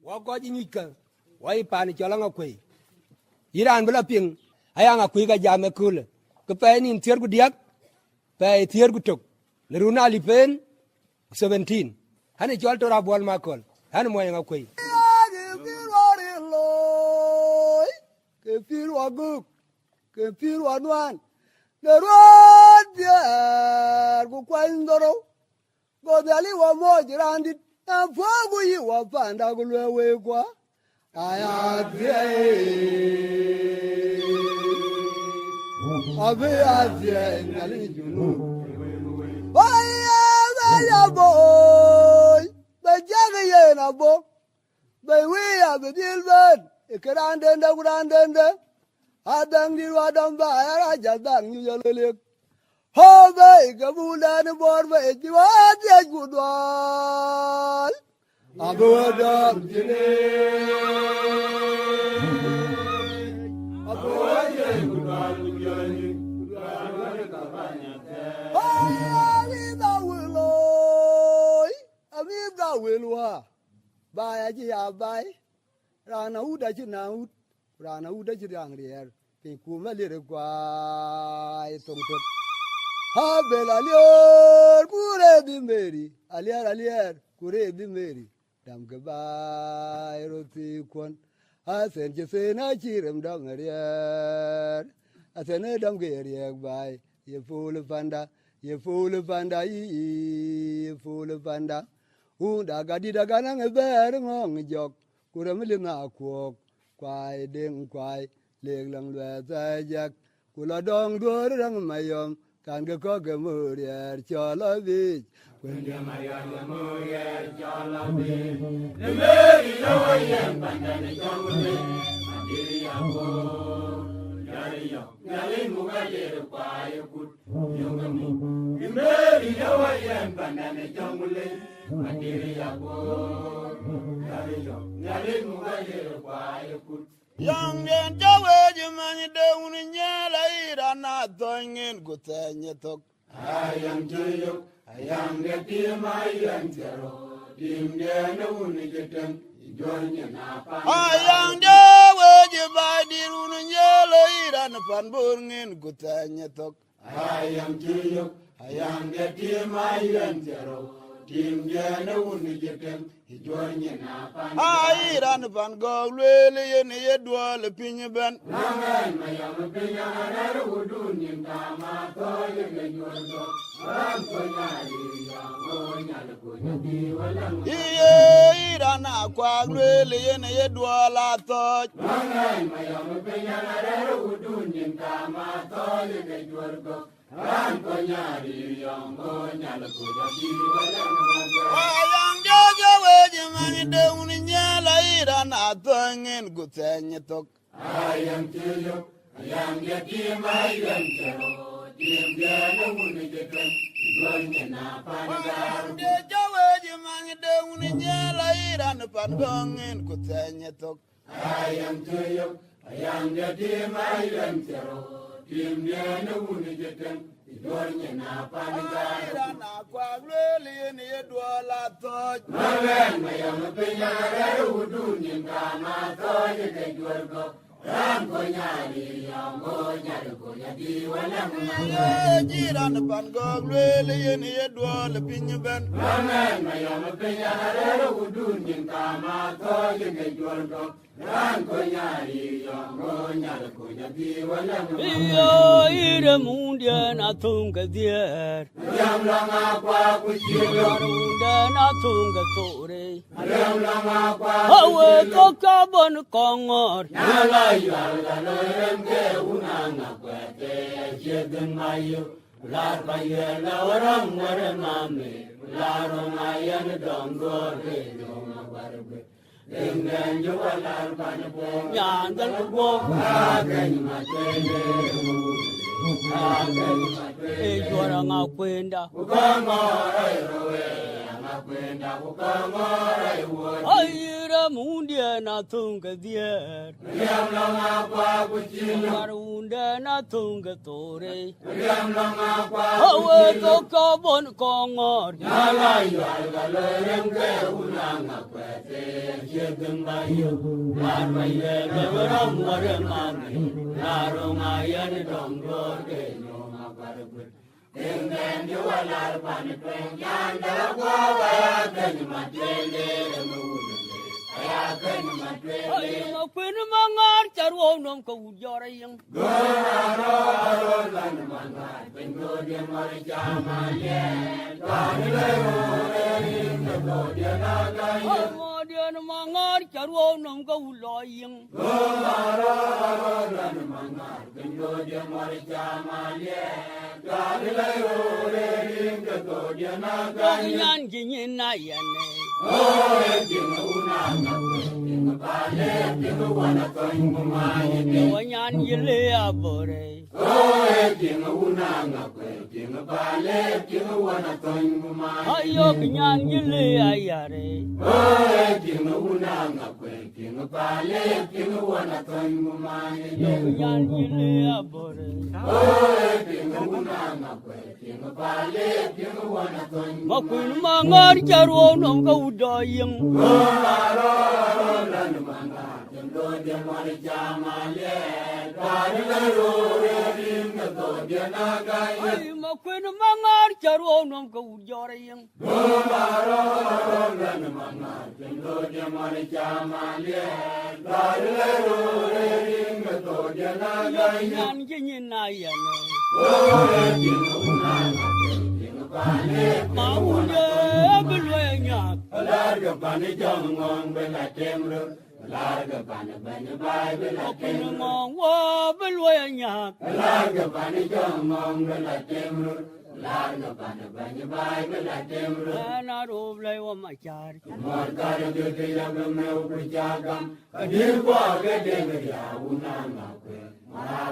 Wako jinyika, waipani chola Angakuei. Iran bela ping, ay Angakuei ka jame kule. Kapay ni tier gu diak, pay tier gu tok. Leruna lipen 17. Hani chol to rabual makol. Hani mo Angakuei. Kefir waguk, kefir wadwan. The road there, go kwandoro. Go dali wa moji randit. And for you wa panda go away kwa. I boy, but Jaggy a book. But we have the deal bird. A grandenda. I done you are done by I just done you look. Oh, big a bull and a board, but you are the good one. I go down today. I will buy a gia buy. Rana uda china Rana uda chirang here. Pikuma little quiet. Habela lior, kure bi Mary. Aliar, kure bi Mary. Dam goodbye, roti kwan. I sent you say na chirum dong here. I sent a dum geriak by. You fool of panda, you fool of panda, you fool of panda. Unda gadida ganang a bear among a jog. Kuramilina quok, quai ding quai, leg long weather jack. Kula dong durang mayom, can go cock a murder, chola beach. When you my murder, chola beach. The very low young bandana jungle, Yali Mugay, quai good young. The very low young bandana jungle, Materia Bor, Yali Mugay, quai good. Young and Jaway, man, down in Yala, and not doing in good thing you took. I am Joyo, I am the dear my young zero, dim there no one get them, join your napa. I am Jaway, by the rune in Yala, and upon born in good thing you took. I am Joyo, I am the dear my young zero, dim there no one get them. I ran upon go really in a dual opinion band. Langan, my young opinion, I would do in Tama, toy and your dog. He ran a quag really in a dual, I thought. Langan, my young opinion, I would do in Tama, toy and your dog. Ran Ponyari, young man, down in Yala, and I don't in good thing you took. I am to you, I am the dear my young girl, dear girl, who get them, going up and the man down in Yala, and upon going in good thing you took. I am to you, I am the dear my young girl, dear girl, who get them. Going up and down, I really in a dual. I thought, my young opinion, I would do in Kama, thought you get your go. Ram Ponyari, young boy, Yadi, when I'm on the Pangog, really in a dual opinion. My young opinion, I would do in Kama, thought you get your go. Ram Ponyari, young boy, Yadi, when I'm the Mundian, I think a dear. Young Lama, which you Then I think a story. Young Lama, I will go carbon Kongor. mundia na tunga dier. Riam longa kwa kuchino. Marunda na tunga tore. Riam longa kwa Hawe toka bon kongor. Nyala yal galerem ke unanga kwete. Shedem bayo. Larwaye bewaram waramani. Larunga yan dongor ke nyoma barabut. Dengan jualan panik yang dalam ayat matele mule ayat matele Ay makwin mangar charwo nom ka ujara yang. goro lan mangar bengo dia mari jamale kanile ringo dia nagai Modian mangar charwo nom ka uloyang. goro lan mangar bengo dia mari jamale kanile ringo dia nagai Yan kinyin na yan eh. oh jinga unanga jinga pale jinga wana toingu mai Wanyan yile abore. oh jinga unanga jinga pale jinga wana toingu mai Ayo kinyan yile ayare. oh jinga unanga jinga pale jinga wana toingu mai Yan yile abore. oh jinga unanga jinga pale jinga wana toingu Makwin mangar charwo nom ka udoyang. Ay makwin mangar charwo nom ka ujara yang. Yan kinyin na yan eh. Maunye belwenyak. Larga pani jongong bela temru, larga pani bani bai bela Makwin temru, mangwa belwenyak. larga pani jongong bela temru, larga pani bani bai bela temru. Na roblay wa machar. Morkar jute yagam ne upujagam, kadir kwa gede gya unanga kwe.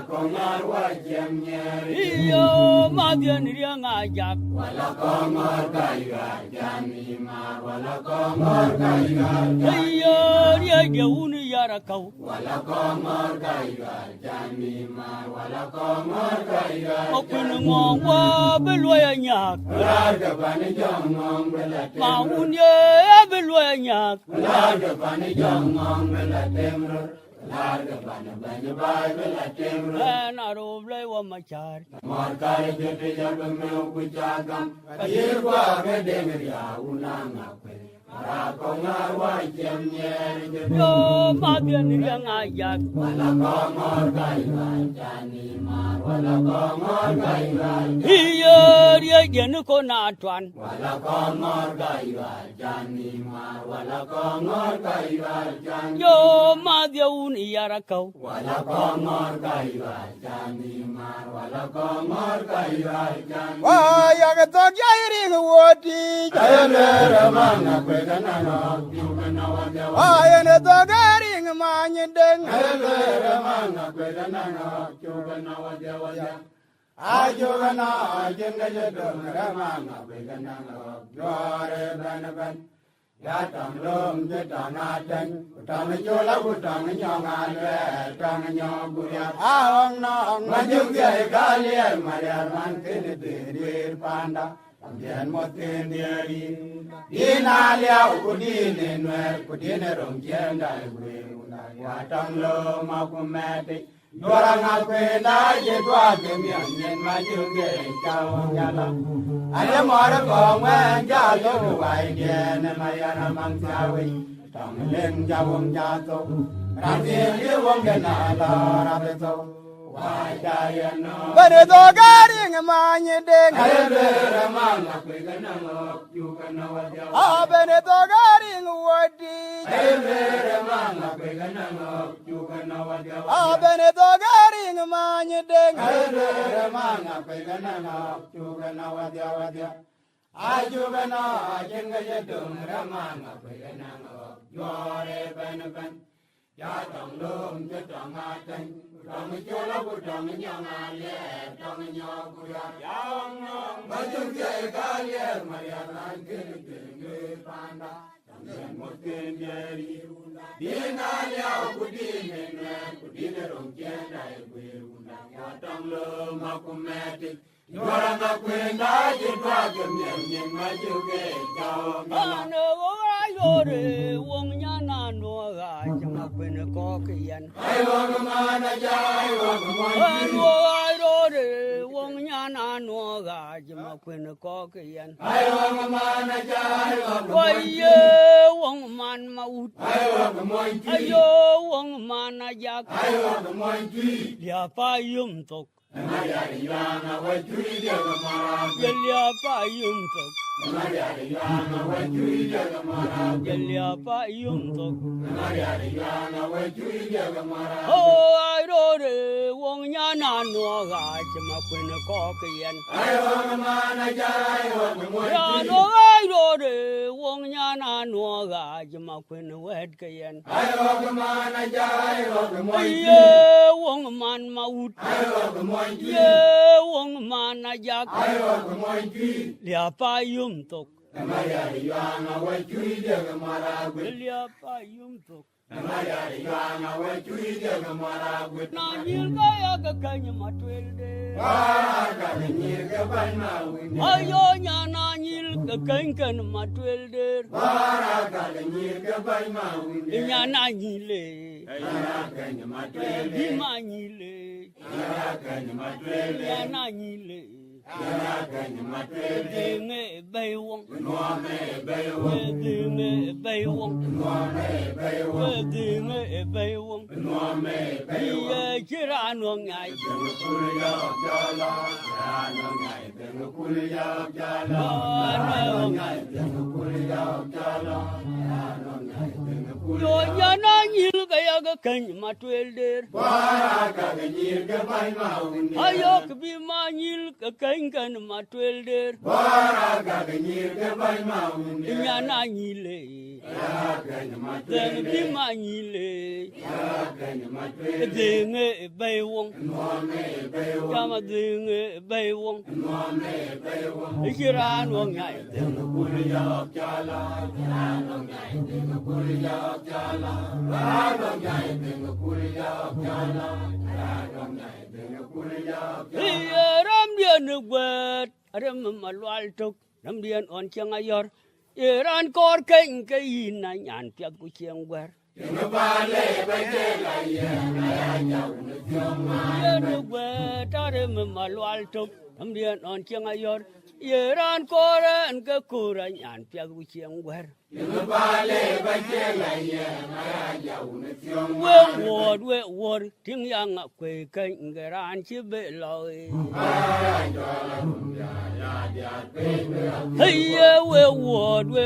Kongor wa jemnyeri, Iyo madian riang ajak. wala kongor kaiga jani mar, wala kongor kaiga jani. Iyo dia dia unu yara kau. Wala kongor kaiga jani mar, wala kongor kaiga Makwin mangwa belwenyak. larga bani jongong bela temru, Maunye belwenyak. larga bani jongong bela temru, larga bani bai bela temru. Na roblay wa machar. Morkar jute yagam ne upujagam, kadir kwa gede gya unanga kwe. Kongor wa jemnyeri jute. Yo madian riang ajak. Wala kongor kaiga jani mar, wala kongor kaiga jani. Iyo dia dia nuko na tuan. Wala kongor kaiga jani mar, wala kongor kaiga jani. Yo madia unu yara kau. Wala kongor kaiga jani mar, wala kongor kaiga jani. Waya ka to jairi wodi. Ayana manga kwegana no, yugana wada wada. Waya ne to gari manyedeng. Ayana manga kwegana no, yugana wada wada. Ayugana ajenga jedong ramanga kwegana no, yore banaban. Ya tam lom je tanatan, tam jola utang nyongale, tam nyobuya. Awang nong Majung dia kalian mariar mantin dir panda. Ambian motin diari. Dinalia ukudine nwer kudine rongjenda gwe unai. Watam lo makumete. Dora ngakwenda je dwa kemian yen majung dia kawang jala. Ada mora kongwen jalo wai dien mayana mangsawi. Tang leng jawong jato. Ratil wong genala rabeto. Wai dayano. bane to gari manyedeng. Ayana manga kwegana ngok yugana wada. Bane to gari wodi. Ayana manga kwegana ngok yugana wada. Bane to gari manyedeng. Ayana manga kwegana ngok yugana wada wada. Ayugana ajenga jedong ramanga kwegana ngok yore banaban. Ya tong lom je tong ateng. Tong jola budong nyangale tong nyobuya. Ya ngong majung dia kalian marianan kene panda. Tong moten dari Dina liao kudine nwe kudine rongkenda ekwe unda watanglo makumetik. Yora ngakwenda jitwa kemye majuge jao. Ano ayore wong nyana no ga jama kwene kokian. Ai wong mana jai wong moji. Ano ayore wong nyana no ga jama kwene kokian. Ai wong mana jai wong moji. Waye wong man maut. Ai wong moji. Ayo wong mana jak. Ai wong moji. Dia payum tok. Amari yana wajuri jaga mara. Gelia payum tok. Amari yana wajuri jaga mara. Gelia payum tok. Amari yana wajuri jaga mara. Oh ayore wong nyana no ga jama kwene kokian. Ai wong mana jai wong moji. Ya no ayore wong nyana no ga jama kwene wed kayan. Ai wong mana jai wong moji. Ye wong man maut. Ai wong moji. Ye wong man ajak. Ai wong moji. Lia payum tok. Amari yana wajuri jaga mara. Lia payum tok. Amari yana wajuri jaga mara. Na nyil kaya ka kanya matwelde. Waraga nyirga banma wini. Ayo nyana nyil ka kankan matwelde. Waraga nyirga banma wini. Nyana nyile. Waraga nymatwele. Bima nyile. Waraga nymatwele. Nyana nyile. Waraga nymatwele. Denge baywong. Nwame bewo. Denge baywong. Nwame bewo. Denge baywong. Nwame bewo. Ye kirano ngai. Bengu kuliya jala. Rano ngai bengu kuliya jala. Rano ngai bengu kuliya jala. Rano ngai bengu kuliya. Yo nyana nyil kaya ka kanya matwelder. Waraga nyirga banma wini. Ayo kbima nyil ka kankan matwelder. Waraga nyirga banma wini. Nyana nyile. Waraga nymatwele. Denge bima nyile. Waraga nymatwele. Denge baywong. Nwame bewo. Kama denge baywong. Nwame bewo. Kirano ngai. Bengu kuliya jala. Rano ngai bengu kuliya jala. Rano ngai bengu kuliya jala. Rano ngai bengu kuliya jala. Ram dian gwet. Ram malwal tok. Ram dian on chang ayor. Iran kor kain kain na nyan piat ku chang gwer. Bengu bale bajela ye. Naya jauh nujoma. Dian gwet. Ram malwal tok. Ram dian on chang ayor. Iran kor an ka kura nyan piat ku chang gwer. Bengu bale bajela ye. Naya jauh nujoma. We word ting yang kwe kain garan chi be loy. Ay jala rumya ya dia bengu. Hey we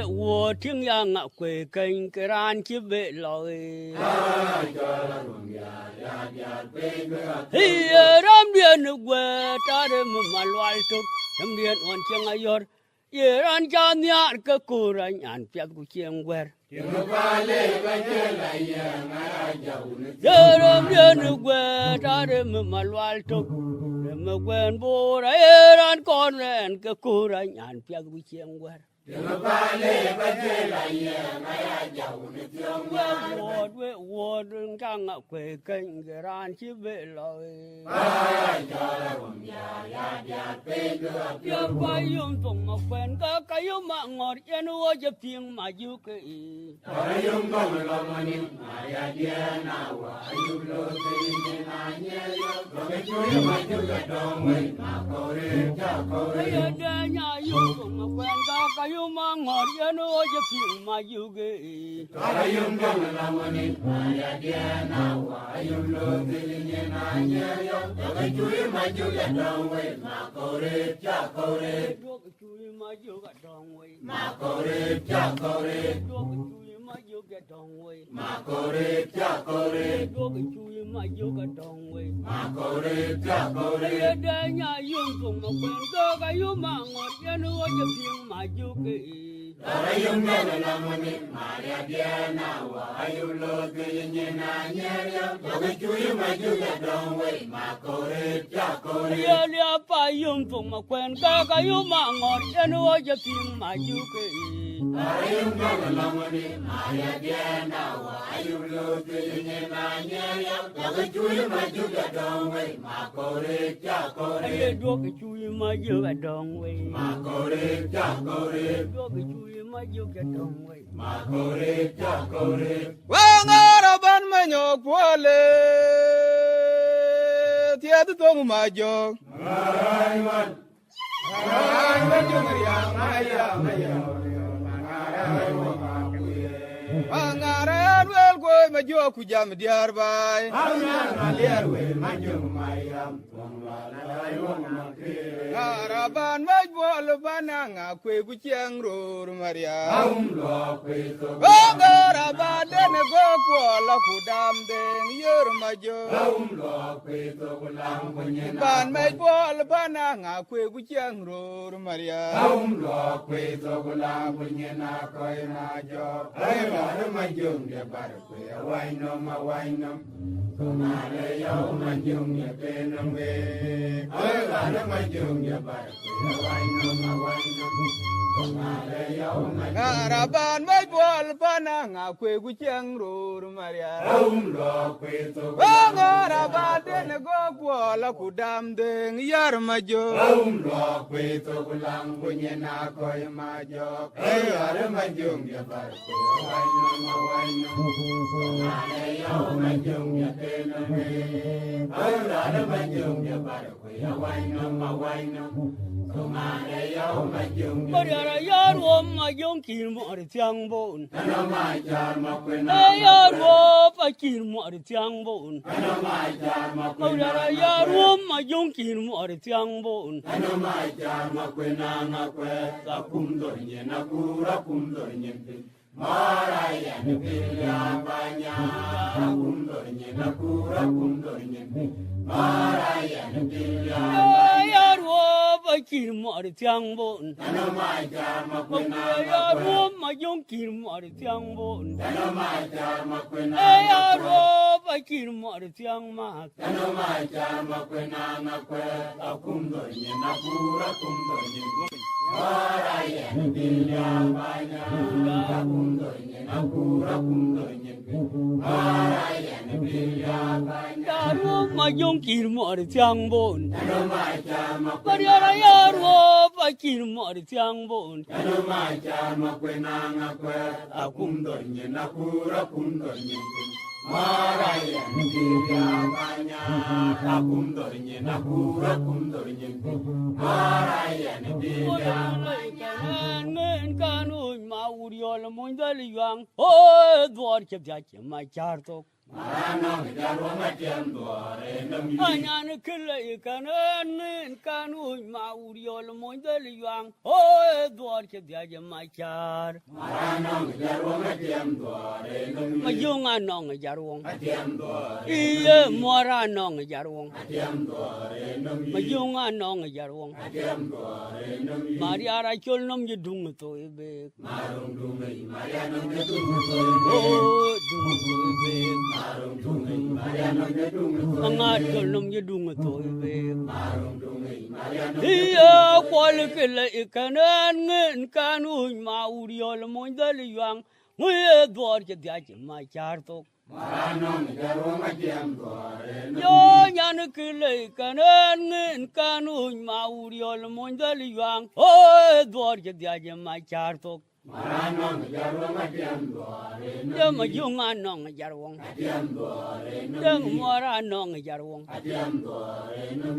word ting yang kwe kain garan chi be loy. Ay jala rumya ya dia bengu. Hey ram dian gwe ta de malwal tok. Ram dian on chang ayor. Iran chan yar ka kuran an piat ku cheng gwer. Bengu bale bajela ye. Naya jauh nujoma. Ram dian gwe ta de malwal tok. Ram gwen bor Iran kon ren ka kuran an piat ku cheng gwer. Bengu bale bajela ye. Naya jauh nujoma. We word kang kwe kain garan chi be loy. Ay jala rumya ya dia bengu. Ya payum tong ma kwen ka kayo ma ngor yan wo je ping ma ju ke i. Ayum kong lomani. Maya dia nawa. Ayum lo tini na nye yo. Loke chuyo majuga dongwe. Makore jakore. Ya da nya yum tong ma kwen ka kayo ma ngor yan wo je ping ma ju ke i. Ayum kong lomani. Maya dia nawa. Ayum lo tini na nye yo. Loke chuyo majuga dongwe. Makore jakore. Do ke chui ma ju ga dong wei. Makore jakore. Do ke chui ma ju ga dong wei. Makore jakore. Do ke chui ma ju ga dong wei. Makore jakore. Ya da nya yum tong ma kwen ka kayo ma ngor yan wo je ping ma ju ke i. ayum gala lamoni Maria Diana wa ayum lo gyenye na nyerya doga chuyu majuga dongwe makore chakore ya pa yum tung ma kwen ka ka yum ma ngor yen wo je ping ma ju ke ayum gala lamoni Maria Diana wa ayum lo gyenye na nyerya doga chuyu majuga dongwe makore chakore ye do ke chu ma ju ga dong we makore chakore do ke chu ma ju ga dong we makore chakore Wangara ban manyo kwale tiadu tong majo ayman Wangara wel ko majo ku jam diar bay Araban majbol bananga kwe ku chiang ror maria Wangara baden go kwala ku dam den yer majo Ban majbol bananga kwe ku chiang ror maria Araban majbol bananga kwe ku chiang ror maria Wangara baden go kwala ku dam den yer majo But ya wo ma yong ki mo ri tiang bon ya wo pa ki mo ri tiang bon ya wo ma yong ki mo ri tiang bon ya wo pa ki mo ri tiang bon ya wo ma yong ki mo ri tiang bon ya wo pa ki mo ri tiang ma ya wo ma yong ki mo ri tiang bon ya wo pa ki mo ri tiang bon Nên canu ma uriol mon dal yang o dor ke ja ke ma char to Anyan kille kanen kanu ma uriol mon dal yang o dor ke ja ke ma char ma junga nong jarwong iye mora nong jarwong ma junga nong jarwong Maria ra chol nom je dung to be Mangat chol nom je dung to be Iya kwal kele ikanan ngin kanu ma uriol mon dal yang Nguye dwar ke dia ke ma char to Yo nyan kile kanan ngin kanu ma uriol mon dal yang o dwar ke dia ke ma char to Yo ma junga nong jarwong Yo mora nong jarwong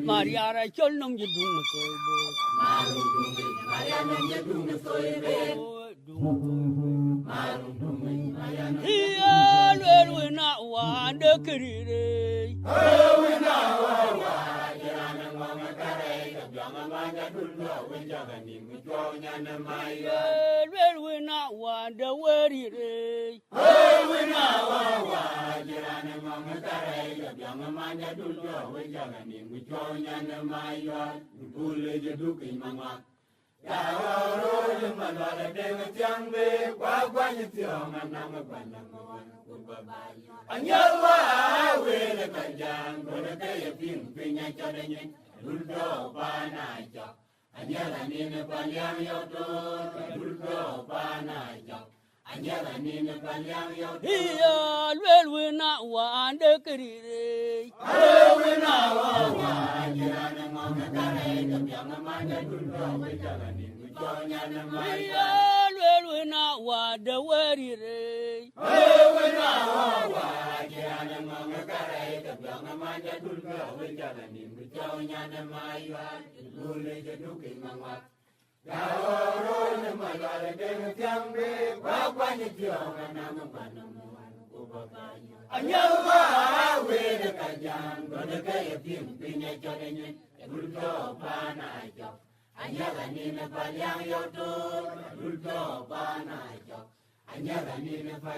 Maria ra chol nom je dung to Iya lwe na wa de kirire Lwe na wa de werire Iya lwel wina wande kirire. Iya lwel wina wade werire.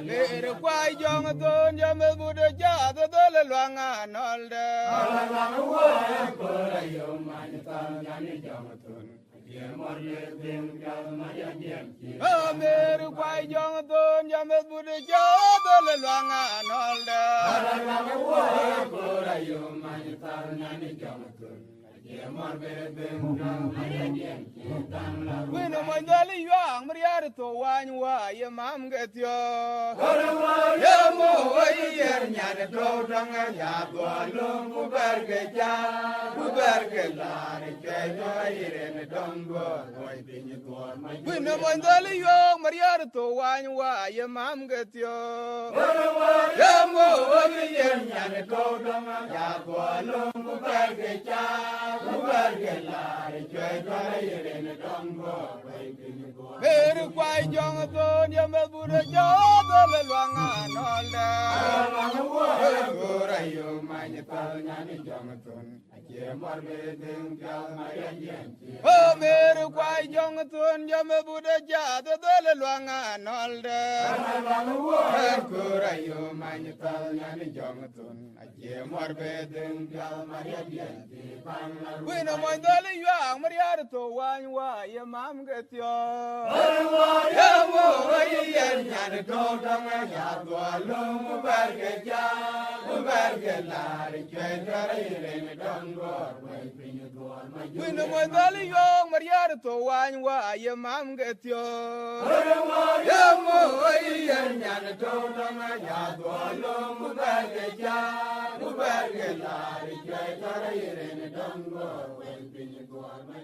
Lere kwai jong ton jame bude ja to dole lwanga nolde. Lere kwai jong ton jame bude ja dole lwanga nolde. Wino mo dole yuang mariar to wanywa ye mam getyo. Ye mo yer nyane to danga ya to lum ku berge la ne ke yo ire ne dongo oi pinyi to ma. Wino mo dole yuang mariar to wanywa ye mam getyo. Ye mo yer nyane to danga ya to lum ku berge la ne ke yo ire ne dongo oi pinyi to. Mere kwai jong ton ya me bude ja dole lwanga nolde. Ora yo manye tal nyane jong ton ake marbe ding kal maya yenti. O mere kwai jong ton ya me bude ja dole lwanga nolde. Ora yo manye tal nyane jong ton ake marbe ding kal maya yenti. Wino mo dole yuang mariar to wanywa ye mam getyo. Ye mo yer nyane to danga ya to lum berge la re ke tare ire ne dongo wai pinyo dor ma. Wino mo dole yuang mariar to wanywa ye mam getyo. Ye mo yer nyane to danga ya to lum berge la re ke tare ire ne dongo wai pinyo dor ma.